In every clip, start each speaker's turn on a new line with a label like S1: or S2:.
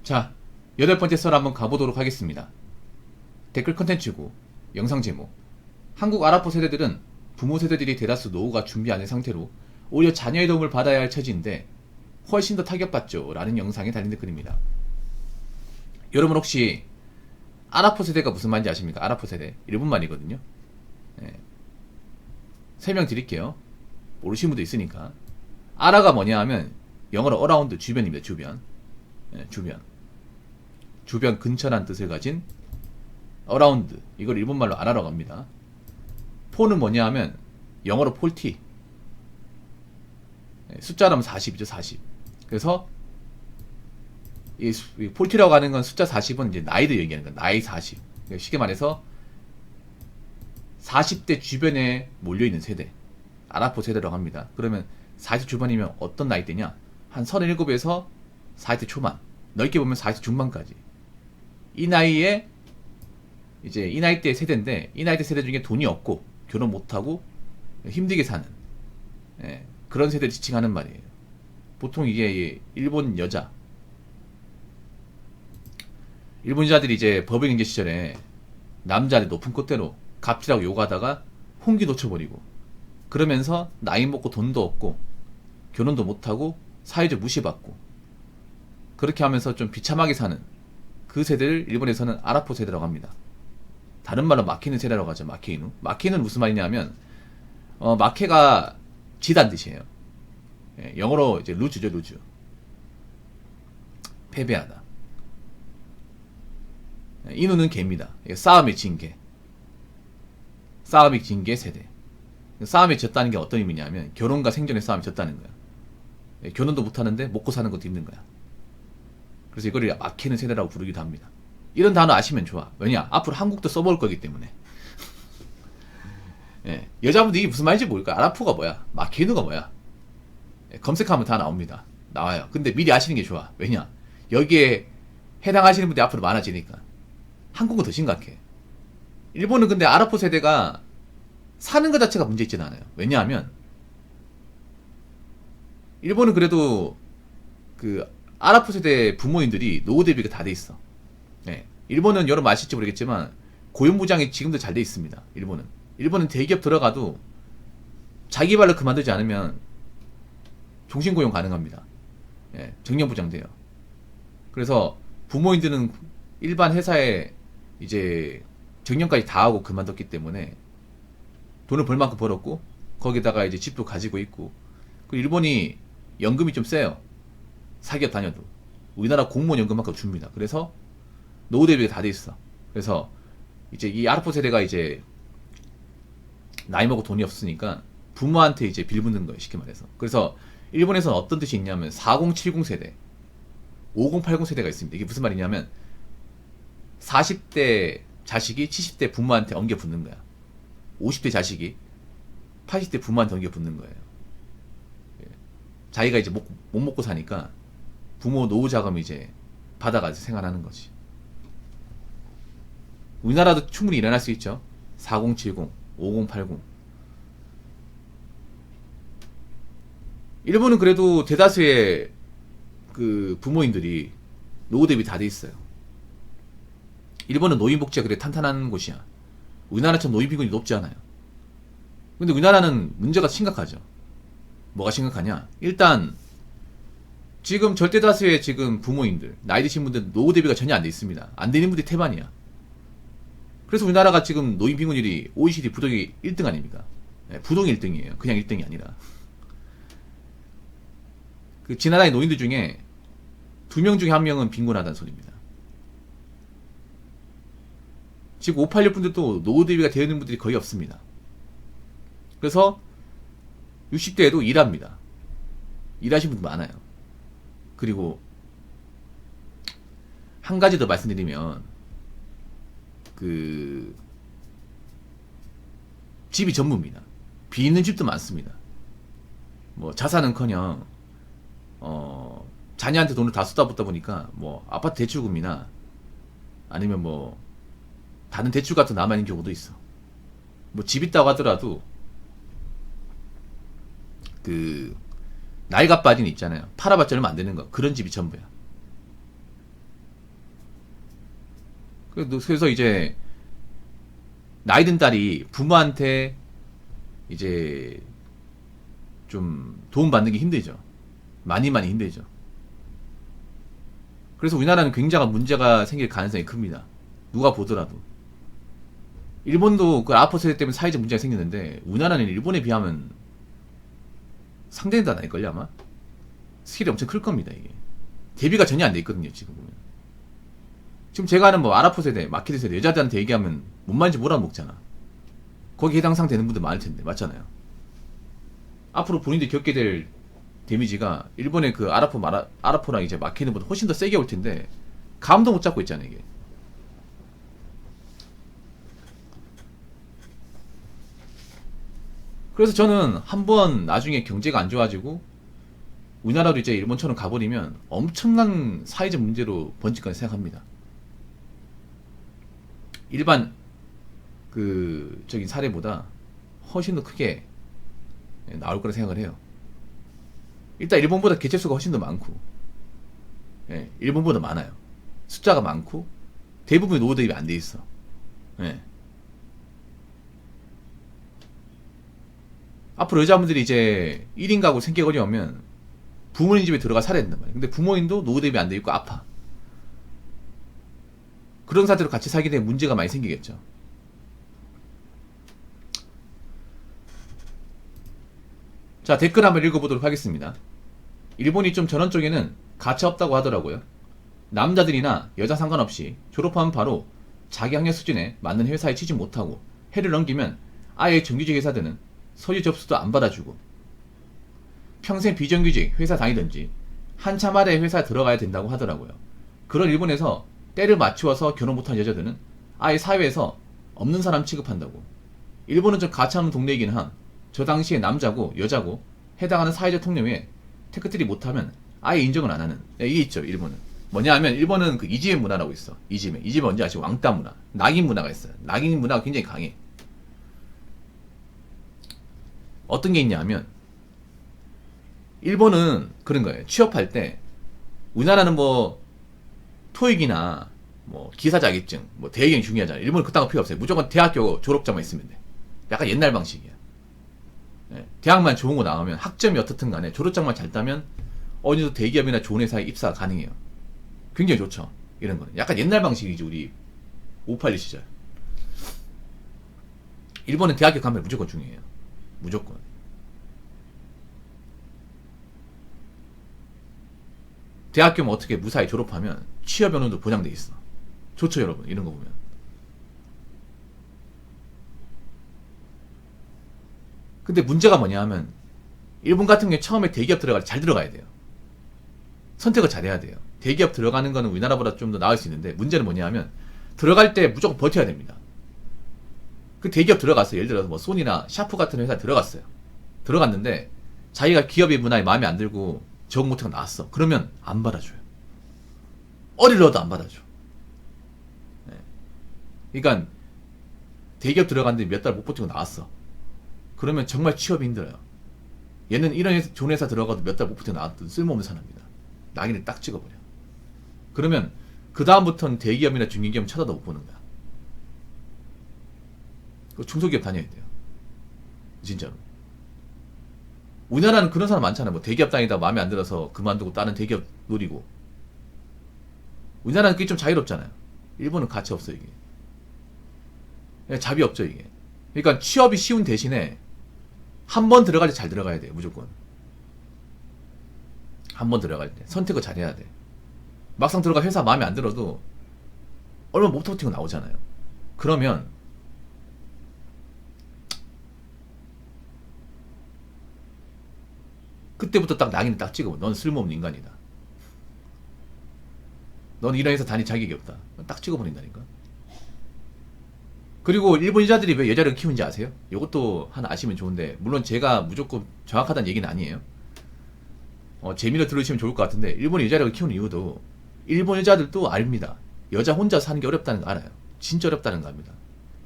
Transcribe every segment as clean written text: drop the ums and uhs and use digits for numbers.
S1: 자, 8번째 썰 한번 가보도록 하겠습니다. 댓글 컨텐츠고 영상 제목, 한국 아랍포 세대들은 부모 세대들이 대다수 노후가 준비 안 된 상태로 오히려 자녀의 도움을 받아야 할 처지인데 훨씬 더 타격받죠 라는 영상에 달린 댓글입니다. 여러분 혹시 아랍포 세대가 무슨 말인지 아십니까? 아랍포 세대 일본 말이거든요. 설명드릴게요. 모르시는 분도 있으니까. 아라가 뭐냐 하면 영어로 어라운드, 주변입니다. 주변. 주변 근처란 뜻을 가진 어라운드, 이걸 일본말로 아라라고 합니다. 포는 뭐냐 하면 영어로 폴티, 숫자라면 40이죠. 40. 그래서 이 폴티라고 하는 건 숫자 40은 이제 나이를 얘기하는 거야. 나이 40. 쉽게 말해서 40대 주변에 몰려있는 세대, 아랍포 세대라고 합니다. 그러면 40 주변이면 어떤 나이대냐? 한 37에서 40대 초반, 넓게 보면 40대 중반까지. 이 나이에 이제 이 나이대 세대인데, 이 나이대 세대 중에 돈이 없고 결혼 못하고 힘들게 사는 그런 세대를 지칭하는 말이에요. 보통 이게 일본 여자들이 이제 법외경제 시절에 남자들 높은 콧대로 갑질하고 욕하다가 홍기 놓쳐버리고, 그러면서 나이 먹고 돈도 없고 결혼도 못하고 사회적 무시받고 그렇게 하면서 좀 비참하게 사는 그 세대를 일본에서는 아랍포 세대라고 합니다. 다른 말로 마케는 세대라고 하죠. 마케이누. 마케는 무슨 말이냐면 마케가 지단 뜻이에요. 영어로 이제 루즈죠. 루즈. 패배하다. 이누는 개입니다. 싸움에 진 개. 싸움에 진 개 세대. 싸움에 졌다는 게 어떤 의미냐면 결혼과 생존의 싸움에 졌다는 거야. 결혼도 못하는데 먹고 사는 것도 힘든 거야. 그래서 이거를 마케는 세대라고 부르기도 합니다. 이런 단어 아시면 좋아. 왜냐? 앞으로 한국도 써먹을 거기 때문에. 여자분들이 이게 무슨 말인지 모를까? 아랍포가 뭐야? 마케누가 뭐야? 검색하면 다 나옵니다. 나와요. 근데 미리 아시는 게 좋아. 왜냐? 여기에 해당하시는 분들이 앞으로 많아지니까. 한국은 더 심각해. 일본은 근데 아랍포 세대가 사는 것 자체가 문제 있지는 않아요. 왜냐하면 일본은 그래도 그 아랍포 세대 부모님들이 노후 대비가 다 돼 있어. 일본은 여러분 아실지 모르겠지만 고용보장이 지금도 잘 돼 있습니다. 일본은 대기업 들어가도 자기 발로 그만두지 않으면 종신고용 가능합니다. 정년보장돼요. 그래서 부모님들은 일반 회사에 이제 정년까지 다 하고 그만뒀기 때문에 돈을 벌 만큼 벌었고 거기다가 이제 집도 가지고 있고, 그 일본이 연금이 좀 세요. 사기업 다녀도 우리나라 공무원 연금만큼 줍니다. 그래서 노후 대비가 다 돼 있어. 그래서 이제 이 아랍포 세대가 이제 나이 먹고 돈이 없으니까 부모한테 이제 빌붙는 거예요. 쉽게 말해서. 그래서 일본에서는 어떤 뜻이 있냐면 4070 세대, 5080 세대가 있습니다. 이게 무슨 말이냐면 40대 자식이 70대 부모한테 엉겨 붙는 거야. 50대 자식이 80대 부모한테 엉겨 붙는 거예요. 자기가 이제 못 먹고 사니까 부모 노후 자금 이제 받아가지고 생활하는 거지. 우리나라도 충분히 일어날 수 있죠. 4070, 5080. 일본은 그래도 대다수의 그 부모님들이 노후 대비 다 돼 있어요. 일본은 노인복지가 그래 탄탄한 곳이야. 우리나라처럼 노인빈곤이 높지 않아요. 근데 우리나라는 문제가 심각하죠. 뭐가 심각하냐? 일단 지금 절대 다수의 지금 부모님들, 나이 드신 분들 노후 대비가 전혀 안 돼 있습니다. 안 되는 분들이 태반이야. 그래서 우리나라가 지금 노인빈곤율이 OECD 부동이 1등 아닙니까? 부동이 1등이에요. 그냥 1등이 아니라. 그 지나라의 노인들 중에 2명 중에 1명은 빈곤하다는 소리입니다. 지금 586 분들도 노후 대비가 되어 있는 분들이 거의 없습니다. 그래서 60대에도 일합니다. 일하시는 분들 많아요. 그리고 한 가지 더 말씀드리면 그 집이 전부입니다. 비 있는 집도 많습니다. 뭐 자산은커녕 자녀한테 돈을 다 쏟아붓다 보니까 뭐 아파트 대출금이나 아니면 뭐 다른 대출 같은 남아있는 경우도 있어. 뭐 집 있다고 하더라도 그 낡아 빠진 있잖아요. 팔아봤자 얼마 안 되는 거. 그런 집이 전부야. 그래서 이제 나이 든 딸이 부모한테 이제 좀 도움 받는 게 힘들죠. 많이 힘들죠. 그래서 우리나라는 굉장한 문제가 생길 가능성이 큽니다. 누가 보더라도. 일본도 그 아포 세대 때문에 사회적 문제가 생겼는데 우리나라는 일본에 비하면 상대도 안 할걸요 아마? 스킬이 엄청 클 겁니다 이게. 대비가 전혀 안 돼 있거든요 지금 보면. 지금 제가 아는 뭐 아라포 세대, 마키드 세대 여자들한테 얘기하면 뭔 말인지 몰아먹잖아. 거기 해당 상 되는 분들 많을 텐데 맞잖아요. 앞으로 본인들이 겪게 될 데미지가 일본의 그 아라포랑 이제 마키드보다 훨씬 더 세게 올 텐데 감도 못 잡고 있잖아요 이게. 그래서 저는 한번 나중에 경제가 안 좋아지고 우리나라도 이제 일본처럼 가버리면 엄청난 사회적 문제로 번질 거라 생각합니다. 일반 그 적인 사례보다 훨씬 더 크게 나올 거라 생각을 해요. 일단 일본보다 개체수가 훨씬 더 많고, 예, 일본보다 많아요. 숫자가 많고 대부분이 노후 대입이 안 돼 있어. 예. 앞으로 여자분들이 이제 1인 가구 생계거리 오면 부모님 집에 들어가 살아야 된단 말이에요. 근데 부모님도 노후 대입이 안 돼 있고 아파. 그런 상태로 같이 살게 되면 문제가 많이 생기겠죠. 자, 댓글 한번 읽어보도록 하겠습니다. 일본이 좀 전원 쪽에는 가차 없다고 하더라고요. 남자들이나 여자 상관없이 졸업하면 바로 자기 학력 수준에 맞는 회사에 취직 못하고 해를 넘기면 아예 정규직 회사들은 서류 접수도 안 받아주고 평생 비정규직 회사 다니든지 한참 아래 회사에 들어가야 된다고 하더라고요. 그런 일본에서 때를 맞추어서 결혼 못한 여자들은 아예 사회에서 없는 사람 취급한다고. 일본은 좀 가차없는 동네이긴 함. 저 당시에 남자고 여자고 해당하는 사회적 통념에 테크트리 못하면 아예 인정을 안 하는, 네, 이게 있죠 일본은. 뭐냐 하면 일본은 그 이지메 문화라고 있어. 이지메 뭔지 아시죠? 왕따 문화, 낙인 문화가 있어요. 낙인 문화가 굉장히 강해. 어떤 게 있냐 하면 일본은 그런 거예요. 취업할 때 우리나라는 뭐 토익이나 뭐 기사 자격증, 뭐 대학이 중요하잖아요. 일본은 그딴 거 필요 없어요. 무조건 대학교 졸업장만 있으면 돼. 약간 옛날 방식이야. 네, 대학만 좋은 거 나오면 학점이 어떻든 간에 졸업장만 잘 따면 어느 정도 대기업이나 좋은 회사에 입사가 가능해요. 굉장히 좋죠. 이런 거는 약간 옛날 방식이지. 우리 581 시절. 일본은 대학교 가면 무조건 중요해요. 무조건. 대학교면 어떻게 무사히 졸업하면 취업 연수도 보장돼 있어. 좋죠 여러분. 이런 거 보면. 근데 문제가 뭐냐 하면 일본 같은 경우에 처음에 대기업 들어갈 때 잘 들어가야 돼요. 선택을 잘해야 돼요. 대기업 들어가는 거는 우리나라보다 좀 더 나을 수 있는데 문제는 뭐냐 하면 들어갈 때 무조건 버텨야 됩니다. 그 대기업 들어갔어요. 예를 들어서 뭐 소니나 샤프 같은 회사에 들어갔어요. 들어갔는데 자기가 기업의 문화에 마음에 안 들고 적응 못하고 나왔어. 그러면 안 받아줘요. 어디를 넣어도 안 받아줘. 네. 그러니까 대기업 들어갔는데 몇 달 못 버티고 나왔어. 그러면 정말 취업이 힘들어요. 얘는 이런 좋은 회사 들어가도 몇 달 못 버티고 나왔던 쓸모없는 사람입니다. 낙인을 딱 찍어버려. 그러면 그 다음부터는 대기업이나 중견기업 쳐다도 못 보는 거야. 중소기업 다녀야 돼요. 진짜로. 우리나라는 그런 사람 많잖아요. 뭐 대기업 다니다 마음에 안 들어서 그만두고 다른 대기업 노리고. 우리나라는 그게 좀 자유롭잖아요. 일본은 가치 없어 이게. 잡이 없죠 이게. 그러니까 취업이 쉬운 대신에 한 번 들어갈 때 잘 들어가야 돼요. 무조건. 한 번 들어갈 때 선택을 잘해야 돼. 막상 들어가 회사 마음에 안 들어도 얼마 못 버티고 나오잖아요. 그러면 그때부터 딱 낙인을 딱 찍어. 넌 쓸모없는 인간이다. 넌 이런 회사 다닐 자격이 없다. 딱 찍어버린다니까. 그리고 일본 여자들이 왜 여자를 키우는지 아세요? 이것도 하나 아시면 좋은데, 물론 제가 무조건 정확하다는 얘기는 아니에요. 재미로 들으시면 좋을 것 같은데, 일본 여자를 키우는 이유도 일본 여자들도 압니다. 여자 혼자 사는 게 어렵다는 거 알아요. 진짜 어렵다는 거 압니다.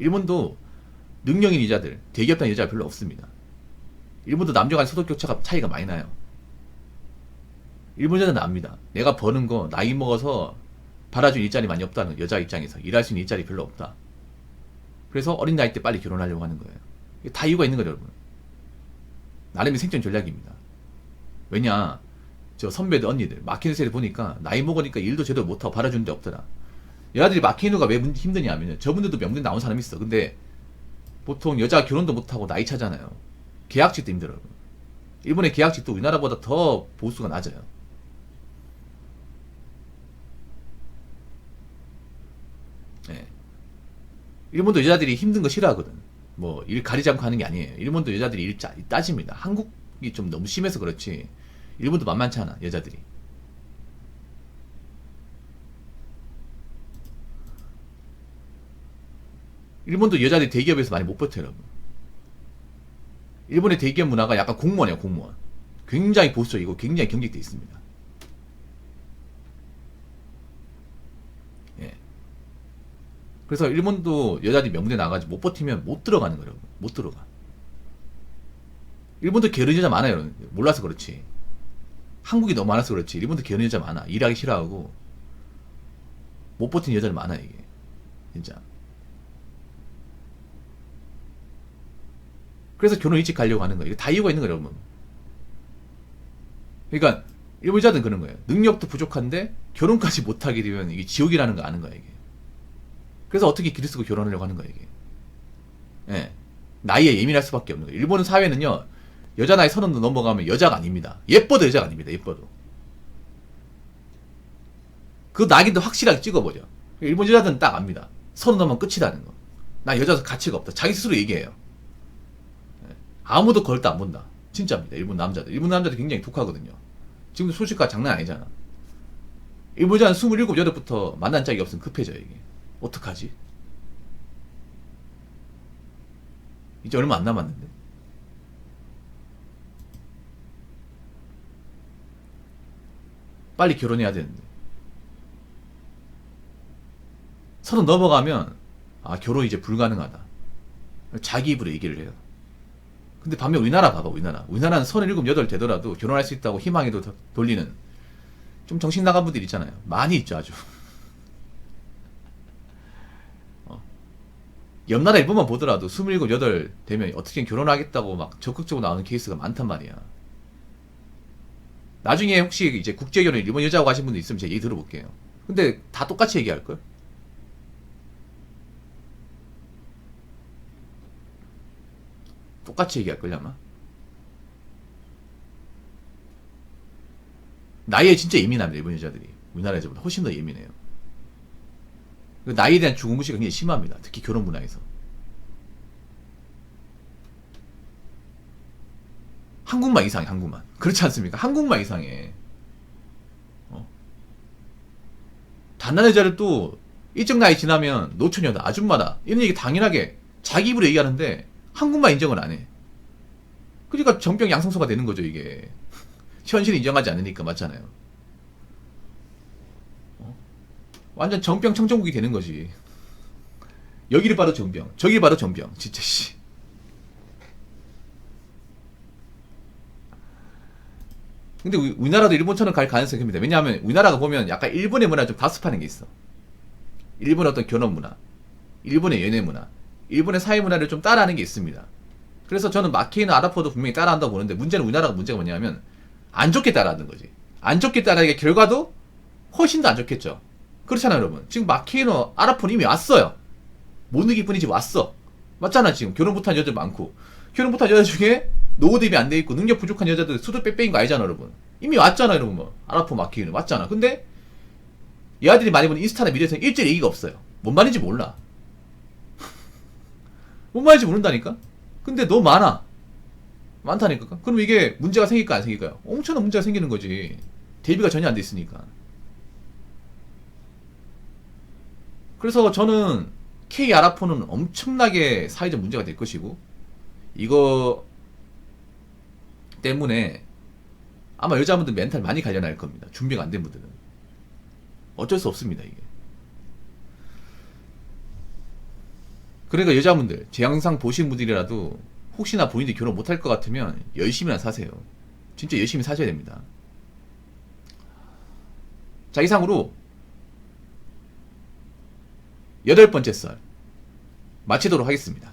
S1: 일본도 능력인 여자들, 대기업 다니는 여자가 별로 없습니다. 일본도 남녀 간 소득격차가 차이가 많이 나요. 일본 여자는 압니다. 내가 버는 거 나이 먹어서 받아줄 일자리 많이 없다는 여자 입장에서 일할 수 있는 일자리 별로 없다. 그래서 어린 나이 때 빨리 결혼하려고 하는 거예요. 이게 다 이유가 있는 거죠, 여러분. 나름의 생존 전략입니다. 왜냐, 저 선배들, 언니들, 마키누 세대 보니까 나이 먹으니까 일도 제대로 못하고 받아주는 데 없더라. 여자들이 마키누가 왜 힘드냐 하면 저분들도 명분 나온 사람이 있어. 근데 보통 여자가 결혼도 못하고 나이 차잖아요. 계약직도 힘들어요. 일본의 계약직도 우리나라보다 더 보수가 낮아요. 네. 일본도 여자들이 힘든 거 싫어하거든. 뭐 일 가리지 않고 하는 게 아니에요. 일본도 여자들이 일 따집니다. 한국이 좀 너무 심해서 그렇지 일본도 만만치 않아, 여자들이. 일본도 여자들이 대기업에서 많이 못 버텨요, 여러분. 일본의 대기업 문화가 약간 공무원이에요, 공무원. 굉장히 보수적이고 굉장히 경직돼 있습니다. 예. 그래서 일본도 여자들이 명문대 나가지고 못 버티면 못 들어가는 거예요, 여러분. 못 들어가. 일본도 게으른 여자 많아요, 여러분. 몰라서 그렇지. 한국이 너무 많아서 그렇지. 일본도 게으른 여자 많아. 일하기 싫어하고 못 버티는 여자들 많아, 이게. 진짜. 그래서 결혼 일찍 가려고 하는 거예요. 이게 다 이유가 있는 거예요, 여러분. 그러니까 일본 여자들은 그런 거예요. 능력도 부족한데 결혼까지 못하게 되면 이게 지옥이라는 거 아는 거야, 이게. 그래서 어떻게 기를 쓰고 결혼하려고 하는 거야, 이게. 예. 나이에 예민할 수밖에 없는 거예요. 일본 사회는요, 여자 나이 30 넘어가면 여자가 아닙니다. 예뻐도 여자가 아닙니다, 예뻐도. 그 낙인도 확실하게 찍어버려. 일본 여자들은 딱 압니다. 30 넘으면 끝이라는 거. 나 여자서 가치가 없다. 자기 스스로 얘기해요. 아무도 걸다 안 본다. 진짜입니다. 일본 남자들. 일본 남자들 굉장히 독하거든요. 지금도 소식가 장난 아니잖아. 일본 여자는 27, 8부터 만난 짝이 없으면 급해져, 이게. 어떡하지? 이제 얼마 안 남았는데. 빨리 결혼해야 되는데. 30 넘어가면, 아, 결혼 이제 불가능하다. 자기 입으로 얘기를 해요. 근데 반면 우리나라 봐봐, 우리나라. 우리나라는 37, 8 되더라도 결혼할 수 있다고 희망에도 돌리는 좀 정신 나간 분들 있잖아요. 많이 있죠, 아주. 옆 나라 일본만 보더라도 27, 8 되면 어떻게 결혼하겠다고 막 적극적으로 나오는 케이스가 많단 말이야. 나중에 혹시 이제 국제결혼 일본 여자하고 하신 분들 있으면 제가 얘기 들어볼게요. 근데 다 똑같이 얘기할걸? 똑같이 얘기할걸요, 아마? 나이에 진짜 예민합니다, 일본 여자들이. 우리나라 여자보다 훨씬 더 예민해요. 나이에 대한 중국무시가 굉장히 심합니다. 특히 결혼 문화에서. 한국만 이상해, 한국만. 그렇지 않습니까? 한국만 이상해. 단난 여자를 또 일정 나이 지나면 노처녀다, 아줌마다 이런 얘기 당연하게 자기 입으로 얘기하는데 한국만 인정을 안 해. 그러니까 정병 양성소가 되는 거죠, 이게. 현실을 인정하지 않으니까. 맞잖아요. 완전 정병 청정국이 되는 거지. 여기를 봐도 정병, 저기를 봐도 정병. 진짜 씨. 근데 우리나라도 일본처럼 갈 가능성이 큽니다. 왜냐하면 우리나라가 보면 약간 일본의 문화 좀 다습하는 게 있어. 일본의 어떤 결혼 문화, 일본의 연애 문화, 일본의 사회 문화를 좀 따라하는 게 있습니다. 그래서 저는 마케이나 아라포도 분명히 따라한다고 보는데, 문제는 우리나라가 문제가 뭐냐면 안 좋게 따라하는 거지. 안 좋게 따라하는 게 결과도 훨씬 더 안 좋겠죠. 그렇잖아요, 여러분. 지금 마케이노 아라포는 이미 왔어요. 못 느낄 뿐이지 왔어. 맞잖아. 지금 결혼 못한 여자들 많고, 결혼 못한 여자 중에 노후 대비 안 돼 있고 능력 부족한 여자들 수도 빽빽인 거 알잖아, 여러분. 이미 왔잖아, 여러분. 뭐 아라포 마케이노 왔잖아. 근데 얘들이 많이 보는 인스타나 미디어에서 일절 얘기가 없어요. 뭔 말인지 몰라. 뭔 말인지 모른다니까. 근데 너무 많다니까. 그럼 이게 문제가 생길까 안 생길까요? 엄청난 문제가 생기는 거지. 대비가 전혀 안 돼 있으니까. 그래서 저는 K 아라포는 엄청나게 사회적 문제가 될 것이고, 이거 때문에 아마 여자분들 멘탈 많이 관련할 겁니다. 준비가 안 된 분들은. 어쩔 수 없습니다, 이게. 그러니까 여자분들, 제 영상 보신 분들이라도 혹시나 본인들이 결혼 못할 것 같으면 열심히나 사세요. 진짜 열심히 사셔야 됩니다. 자, 이상으로 8번째 썰 마치도록 하겠습니다.